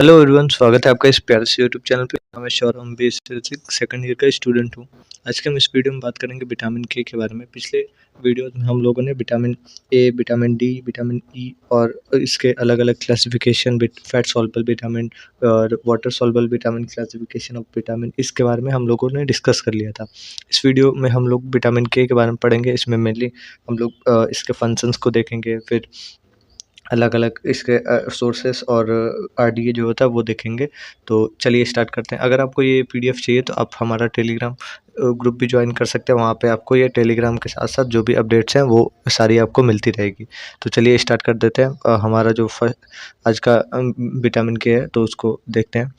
Hello everyone, स्वागत है आपका इस प्यारे से यूट्यूब चैनल पे। मैं शौरभ बी सेकंड ईयर का स्टूडेंट हूँ। आज के हम इस वीडियो में बात करेंगे विटामिन के बारे में। पिछले वीडियो में हम लोगों ने vitamin A, vitamin D, vitamin E और इसके अलग अलग क्लासिफिकेशन, फैट सॉल्युबल विटामिन और water soluble vitamin, classification of vitamin, इसके बारे में हम लोगों ने डिस्कस कर लिया था। इस वीडियो में हम लोग विटामिन के बारे में पढ़ेंगे। इसमें मेनली हम लोग इसके फंक्शंस को देखेंगे, फिर अलग-अलग इसके सोर्सेस और आरडीए जो होता है वो देखेंगे। तो चलिए स्टार्ट करते हैं। अगर आपको ये पीडीएफ चाहिए तो आप हमारा टेलीग्राम ग्रुप भी ज्वाइन कर सकते हैं। वहाँ पे आपको ये टेलीग्राम के साथ-साथ जो भी अपडेट्स हैं वो सारी आपको मिलती रहेगी। तो चलिए स्टार्ट कर देते हैं। हमारा जो आज का विटामिन के है तो उसको देखते हैं।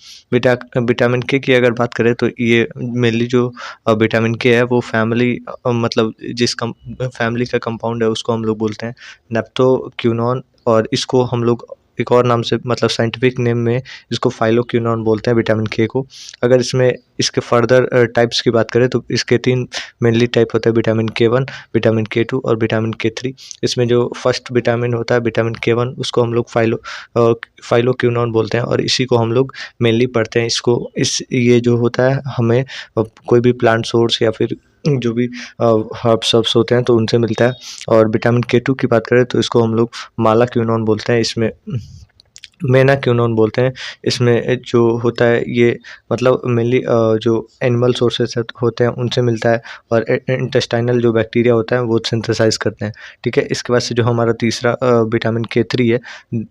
विटामिन के की अगर बात करें तो ये मेनली जो विटामिन के है वो फैमिली मतलब जिस फैमिली का कंपाउंड है उसको हम लोग बोलते हैं नेप्टोक्विनोन, और इसको हम लोग एक और नाम से मतलब साइंटिफिक नेम में इसको फाइलोक्विनोन बोलते हैं विटामिन के को। अगर इसमें इसके फर्दर टाइप्स की बात करें तो इसके 3 मेनली टाइप होते हैं: विटामिन के 1, विटामिन के 2 और विटामिन के 3। इसमें जो फर्स्ट विटामिन होता है विटामिन के 1, उसको हम लोग फाइलोक्विनोन बोलते हैं और इसी को हम लोग मेनली पढ़ते हैं। इसको ये जो होता है हमें कोई भी प्लांट सोर्स या फिर जो भी हर्ब्स होते हैं तो उनसे मिलता है। और विटामिन के 2 की बात करें तो इसको हम लोग माला क्विनोन बोलते हैं, इसमें मेना क्विनोन बोलते हैं। इसमें जो होता है ये मतलब मेनली जो एनिमल सोर्सेस होते हैं उनसे मिलता है, और इंटेस्टाइनल जो बैक्टीरिया होता है वो सिंथेसाइज करते हैं। ठीक है, इसके बाद से जो हमारा तीसरा विटामिन के 3 है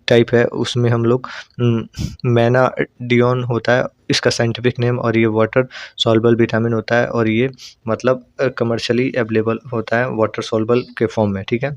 टाइप है, उसमें हम लोग मेना डियोन होता है इसका साइंटिफिक नेम, और ये वाटर सॉल्युबल विटामिन होता है और ये मतलब कमर्शियली अवेलेबल होता है वाटर सॉल्युबल के फॉर्म में। ठीक है,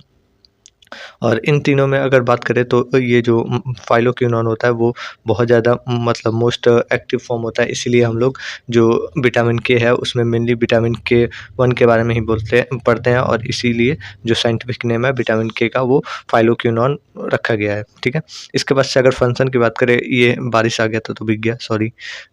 और इन तीनों में अगर बात करें तो ये जो फाइलोक्विनोन होता है वो बहुत ज़्यादा मतलब मोस्ट एक्टिव फॉर्म होता है। इसीलिए हम लोग जो विटामिन के है उसमें मेनली विटामिन के 1 के बारे में ही पढ़ते हैं, और इसीलिए जो साइंटिफिक नेम है विटामिन के का वो फाइलोक्विनोन रखा गया है। ठीक है, इसके बाद से अगर फंक्शन की बात करें, ये बारिश आ गया था तो भीग गया, सॉरी।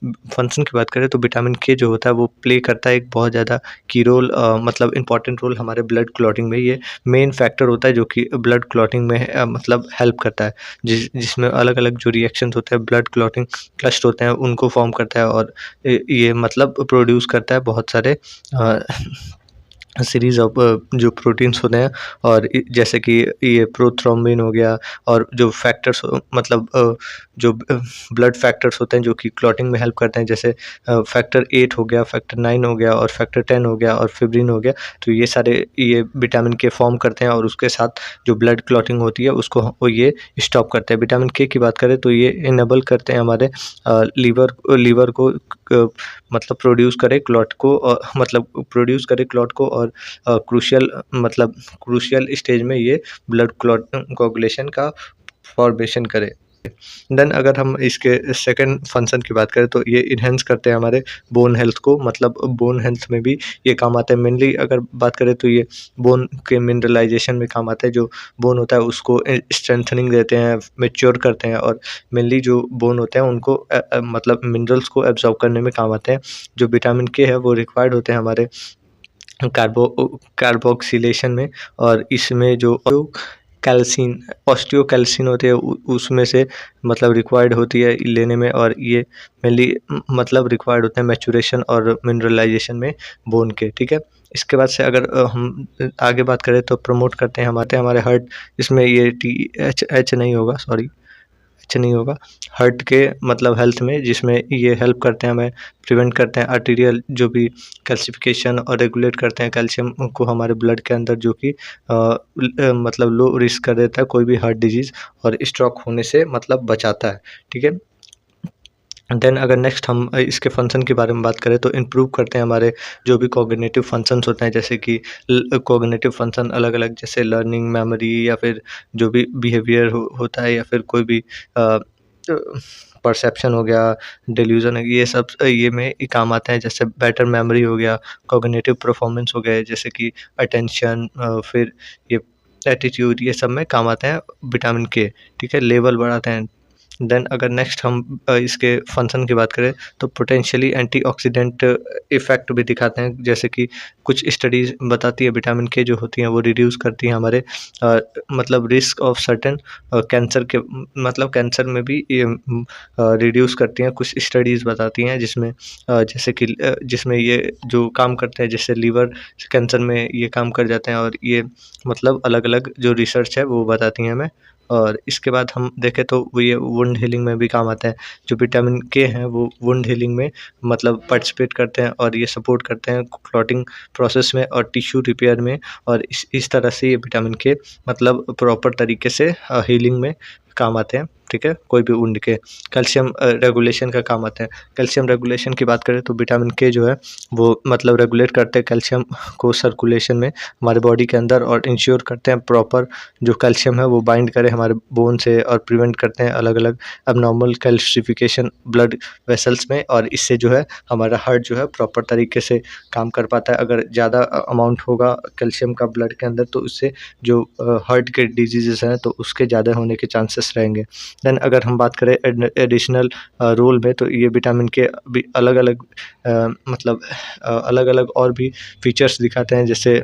फंक्शन की बात करें तो विटामिन के जो होता है वो प्ले करता है एक बहुत ज़्यादा की रोल, मतलब इंपॉर्टेंट रोल हमारे ब्लड क्लॉटिंग में। ये मेन फैक्टर होता है जो कि ब्लड क्लॉटिंग में मतलब हेल्प करता है, जिसमें अलग-अलग जो रिएक्शंस होते हैं ब्लड क्लॉटिंग क्लस्ट होते हैं उनको फॉर्म करता है, और ये मतलब प्रोड्यूस करता है बहुत सारे सीरीज़ ऑफ जो प्रोटीन्स होते हैं, और जैसे कि ये प्रोथ्रोम्बिन हो गया, और जो फैक्टर्स मतलब जो ब्लड फैक्टर्स होते हैं जो कि क्लॉटिंग में हेल्प करते हैं, जैसे फैक्टर 8 हो गया, फैक्टर 9 हो गया और फैक्टर 10 हो गया और फिब्रिन हो गया। तो ये सारे ये विटामिन के फॉर्म करते हैं, और उसके साथ जो ब्लड क्लॉटिंग होती है उसको वो ये स्टॉप करते हैं। विटामिन के की बात करें तो ये इनेबल करते हैं हमारे लीवर को मतलब प्रोड्यूस करे क्लॉट को, मतलब प्रोड्यूस करे क्लॉट को, और क्रूशियल स्टेज में ये ब्लड क्लॉट कोagulation का फॉर्मेशन करे। देन अगर हम इसके सेकंड फंक्शन की बात करें तो ये इन्हेंस करते हैं हमारे बोन हेल्थ को, मतलब बोन हेल्थ में भी ये काम आता है। मेनली अगर बात करें तो ये बोन के मिनरलाइजेशन में काम आता है। जो बोन होता है उसको स्ट्रेंथनिंग देते हैं, मैच्योर करते हैं, और मेनली जो बोन होते हैं उनको मतलब मिनरल्स को एब्जॉर्ब करने में काम आते हैं। जो विटामिन के है वो रिक्वायर्ड होते हैं हमारे कार्बोक्सिलेशन में, और इसमें जो कैल्सिन ऑस्टियोकैल्सिन होते हैं उसमें से मतलब रिक्वायर्ड होती है लेने में, और ये मेनली मतलब रिक्वायर्ड होते हैं मैचुरेशन और मिनरलाइजेशन में बोन के। ठीक है, इसके बाद से अगर हम आगे बात करें तो प्रमोट करते हैं हमारे हार्ट, इसमें ये टी एच नहीं होगा, सॉरी, अच्छा नहीं होगा, हार्ट के मतलब हेल्थ में, जिसमें ये हेल्प करते हैं, हमें प्रिवेंट करते हैं आर्टीरियल जो भी कैल्सिफिकेशन, और रेगुलेट करते हैं कैल्शियम को हमारे ब्लड के अंदर, जो कि मतलब लो रिस्क कर देता है कोई भी हार्ट डिजीज़, और स्ट्रोक होने से मतलब बचाता है। ठीक है, देन अगर नेक्स्ट हम इसके फंक्शन के बारे में बात करें तो इम्प्रूव करते हैं हमारे जो भी कॉग्निटिव फंक्शंस होते हैं, जैसे कि कॉग्निटिव फंक्शन अलग अलग, जैसे लर्निंग, मेमोरी, या फिर जो भी बिहेवियर होता है, या फिर कोई भी परसेप्शन हो गया, डिल्यूजन है, ये सब ये में ही काम आते हैं। जैसे बेटर मेमोरी हो गया, कॉग्निटिव परफॉर्मेंस हो गए, जैसे कि अटेंशन, फिर ये एटीट्यूड, ये सब में काम आते हैं विटामिन के। ठीक है, लेवल बढ़ाते हैं देन अगर नेक्स्ट हम इसके फंक्शन की बात करें तो पोटेंशियली एंटीऑक्सीडेंट इफ़ेक्ट भी दिखाते हैं, जैसे कि कुछ स्टडीज़ बताती है विटामिन के जो होती हैं वो रिड्यूस करती हैं हमारे मतलब रिस्क ऑफ सर्टेन कैंसर के मतलब कैंसर में भी ये रिड्यूस करती हैं, कुछ स्टडीज़ बताती हैं जिसमें जैसे कि जिसमें ये जो काम करते हैं जैसे लीवर कैंसर में ये काम कर जाते हैं, और ये मतलब अलग-अलग जो रिसर्च है वो बताती हैं हमें। और इसके बाद हम देखें तो वो ये वुंड हीलिंग में भी काम आता है। जो विटामिन के हैं वो वुंड हीलिंग में मतलब पार्टिसिपेट करते हैं और ये सपोर्ट करते हैं क्लॉटिंग प्रोसेस में और टिश्यू रिपेयर में, और इस तरह से ये विटामिन के मतलब प्रॉपर तरीके से हीलिंग में काम आते हैं, ठीक है, कोई भी वुंड के। कैल्शियम रेगुलेशन का काम आता है। कैल्शियम रेगुलेशन की बात करें तो विटामिन के जो है वो मतलब रेगुलेट करते हैं कैल्शियम को सर्कुलेशन में हमारे बॉडी के अंदर, और इंश्योर करते हैं प्रॉपर जो कैल्शियम है वो बाइंड करे हमारे बोन से, और प्रिवेंट करते हैं अलग-अलग एबनॉर्मल कैल्शिफिकेशन ब्लड वेसल्स में, और इससे जो है हमारा हार्ट जो है प्रॉपर तरीके से काम कर पाता है। अगर ज़्यादा अमाउंट होगा कैल्शियम का ब्लड के अंदर तो उससे जो हार्ट के डिजीज़ेज़ हैं तो उसके ज़्यादा होने के चांसेस रहेंगे। देन अगर हम बात करें एडिशनल रोल में तो ये विटामिन के भी अलग-अलग मतलब अलग-अलग और भी फीचर्स दिखाते हैं, जैसे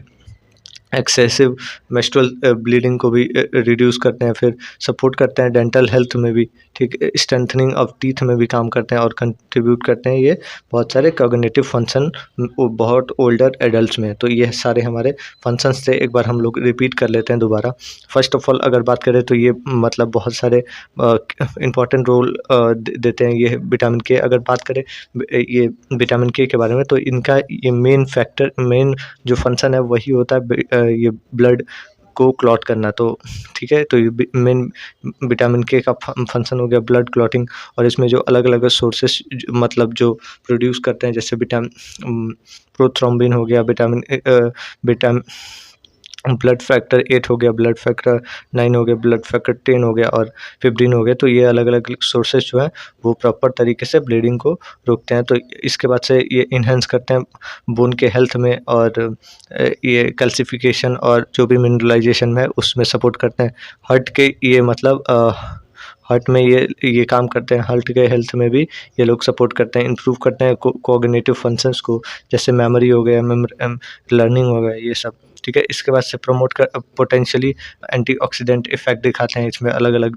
एक्सेसिव मेंस्ट्रुअल ब्लीडिंग को भी रिड्यूस करते हैं, फिर सपोर्ट करते हैं डेंटल हेल्थ में भी, ठीक है, स्ट्रेंथनिंग ऑफ टीथ में भी काम करते हैं और कंट्रीब्यूट करते हैं ये बहुत सारे कॉग्निटिव फंक्शन बहुत ओल्डर एडल्ट्स में। तो ये सारे हमारे फंक्शंस थे, एक बार हम लोग रिपीट कर लेते हैं दोबारा। फर्स्ट ऑफ ऑल अगर बात करें तो ये मतलब बहुत सारे इम्पॉर्टेंट रोल देते हैं ये विटामिन के। अगर बात करें ये विटामिन के बारे में तो इनका ये मेन जो फंक्शन है वही होता है ये ब्लड को क्लॉट करना, तो ठीक है, तो ये मेन विटामिन के का फंक्शन हो गया ब्लड क्लॉटिंग। और इसमें जो अलग-अलग सोर्सेस मतलब जो प्रोड्यूस करते हैं जैसे प्रोथ्रोम्बिन हो गया, विटामिन ब्लड फैक्टर 8 हो गया, ब्लड फैक्टर 9 हो गया, ब्लड फैक्टर 10 हो गया और फिब्रिन हो गया। तो ये अलग-अलग सोर्सेस जो हैं वो प्रॉपर तरीके से ब्लीडिंग को रोकते हैं। तो इसके बाद से ये इन्हांस करते हैं बोन के हेल्थ में, और ये कैल्सिफिकेशन और जो भी मिनरलाइजेशन है उसमें सपोर्ट करते हैं। हार्ट के ये मतलब हार्ट में ये काम करते हैं, हार्ट के हेल्थ में भी ये लोग सपोर्ट करते हैं, इम्प्रूव करते हैं कोग्निटिव फंक्शंस को, जैसे मेमोरी हो गया, लर्निंग हो गया, ये सब, ठीक है। इसके बाद से प्रमोट कर पोटेंशियली एंटीऑक्सीडेंट इफेक्ट दिखाते हैं, इसमें अलग-अलग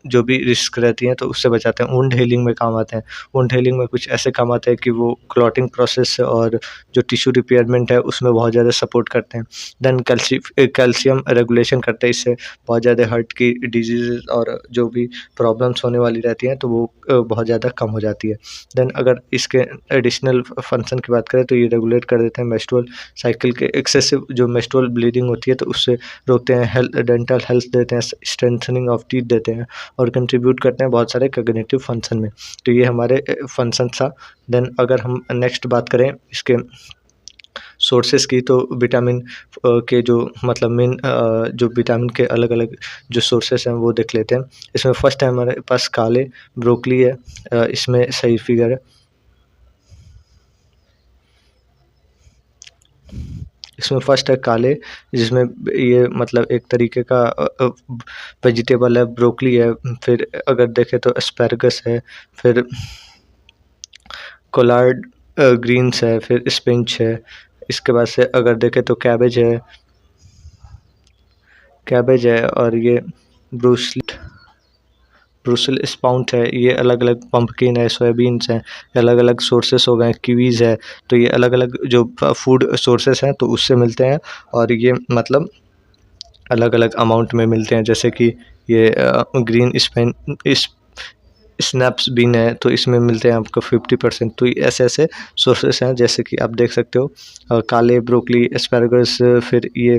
जो भी रिस्क रहती हैं तो उससे बचाते हैं। वुंड हीलिंग में काम आते हैं। वुंड हीलिंग में कुछ ऐसे काम आते हैं कि वो क्लॉटिंग प्रोसेस और जो टिश्यू रिपेयरमेंट है उसमें बहुत ज़्यादा सपोर्ट करते हैं। देन कैल्शियम रेगुलेशन करते हैं, इससे बहुत ज़्यादा हार्ट की डिजीज़ और जो भी प्रॉब्लम्स होने वाली रहती हैं तो वो बहुत ज़्यादा कम हो जाती है। देन अगर इसके एडिशनल फंक्शन की बात करें तो ये रेगुलेट कर देते हैं मेंस्ट्रुअल साइकिल के एक्सेसिव जो मेंस्ट्रुअल ब्लीडिंग होती है तो उससे रोकते हैं, डेंटल हेल्थ देते हैं, स्ट्रेंथनिंग ऑफ टीथ देते हैं और कंट्रीब्यूट करते हैं बहुत सारे कॉग्निटिव फंक्शन में। तो ये हमारे फंक्शन था। देन अगर हम नेक्स्ट बात करें इसके सोर्सेस की तो विटामिन के जो मतलब मेन जो विटामिन के अलग-अलग जो सोर्सेस हैं वो देख लेते हैं। इसमें फर्स्ट है हमारे पास काले ब्रोकली है, इसमें सही फिगर है। इसमें फर्स्ट है काले, जिसमें ये मतलब एक तरीके का वेजिटेबल है, ब्रोकली है, फिर अगर देखें तो एस्पैरागस है, फिर कोलार्ड ग्रीन्स है, फिर स्पिनच है। इसके बाद से अगर देखें तो कैबेज है और ये ब्रुसेल स्प्राउट है, ये अलग-अलग पंपकिन है, सोयाबीन्स हैं, अलग-अलग सोर्सेस हो गए, कीवीज़ है। तो ये अलग-अलग जो फूड सोर्सेस हैं तो उससे मिलते हैं और ये मतलब अलग-अलग अमाउंट में मिलते हैं, जैसे कि ये ग्रीन स्नैप्स बीन है तो इसमें मिलते हैं आपको 50%। तो ऐसे-ऐसे सोर्सेस हैं जैसे कि आप देख सकते हो, काले ब्रोकली, एस्पैरागस, फिर ये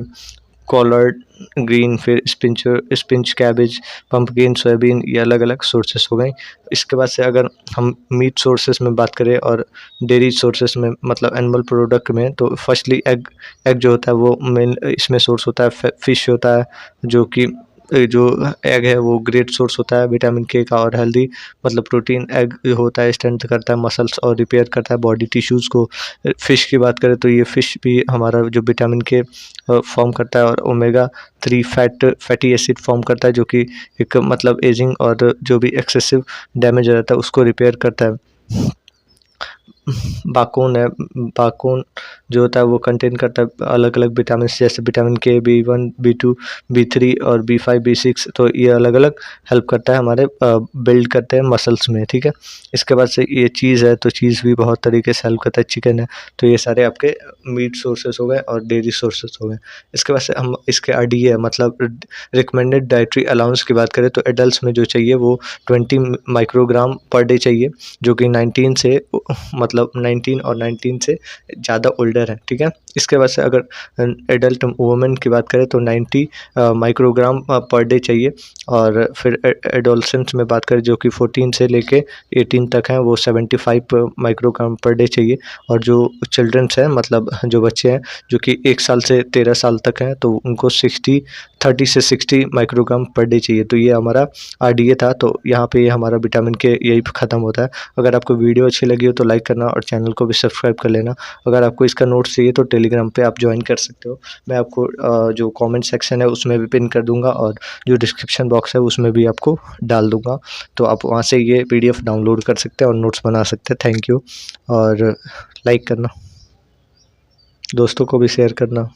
कॉलर्ड ग्रीन, फिर स्पिंच, कैबेज, पंपकिन, सोयाबीन, ये अलग-अलग सोर्सेस हो गए। इसके बाद से अगर हम मीट सोर्सेस में बात करें और डेयरी सोर्सेस में मतलब एनिमल प्रोडक्ट में तो फर्स्टली एग जो होता है वो मेन इसमें सोर्स होता है, फिश होता है जो कि जो एग है वो ग्रेट सोर्स होता है विटामिन के का, और हेल्दी मतलब प्रोटीन एग होता है, स्ट्रेंथ करता है मसल्स और रिपेयर करता है बॉडी टिश्यूज़ को। फ़िश की बात करें तो ये फ़िश भी हमारा जो विटामिन के फॉर्म करता है, और ओमेगा 3 फैटी एसिड फॉर्म करता है, जो कि एक मतलब एजिंग और जो भी एक्सेसिव डैमेज रहता है उसको रिपेयर करता है। बाकोन है, बाकोन जो होता है वो कंटेन करता है अलग-अलग विटामिन, जैसे विटामिन के, बी1, बी2, बी3 और बी5, बी6। तो ये अलग-अलग हेल्प करता है हमारे बिल्ड करते हैं मसल्स में, ठीक है। इसके बाद से ये चीज़ है, तो चीज़ भी बहुत तरीके से हेल्प करता है, चिकन है। तो ये सारे आपके मीट सोर्सेस हो गए और डेयरी सोर्सेस हो गए। इसके बाद से हम इसके आरडीए मतलब रिकमेंडेड डाइटरी अलाउंस की बात करें तो एडल्ट्स में जो चाहिए वो 20 माइक्रोग्राम पर डे चाहिए, जो कि 19 से मतलब 19 और 19 से ज़्यादा ओल्डर है, ठीक है। इसके बाद से अगर एडल्ट वुमेन की बात करें तो 90 माइक्रोग्राम पर डे चाहिए, और फिर एडोलसेंट्स में बात करें जो कि 14 से लेके 18 तक हैं वो 75 माइक्रोग्राम पर डे चाहिए, और जो चिल्ड्रंस हैं मतलब जो बच्चे हैं जो कि 1 साल से 13 साल तक हैं तो उनको 30 से 60 माइक्रोग्राम पर डे चाहिए। तो ये हमारा आरडीए था, तो यहाँ पे ये हमारा विटामिन के यही ख़त्म होता है। अगर आपको वीडियो अच्छी लगी हो तो लाइक करना और चैनल को भी सब्सक्राइब कर लेना। अगर आपको इसका नोट्स चाहिए तो टेलीग्राम पे आप ज्वाइन कर सकते हो। मैं आपको जो कमेंट सेक्शन है उसमें भी पिन कर दूँगा, और जो डिस्क्रिप्शन बॉक्स है उसमें भी आपको डाल दूँगा। तो आप वहाँ से ये पीडीएफ डाउनलोड कर सकते हैं और नोट्स बना सकते हैं। थैंक यू, और लाइक करना, दोस्तों को भी शेयर करना।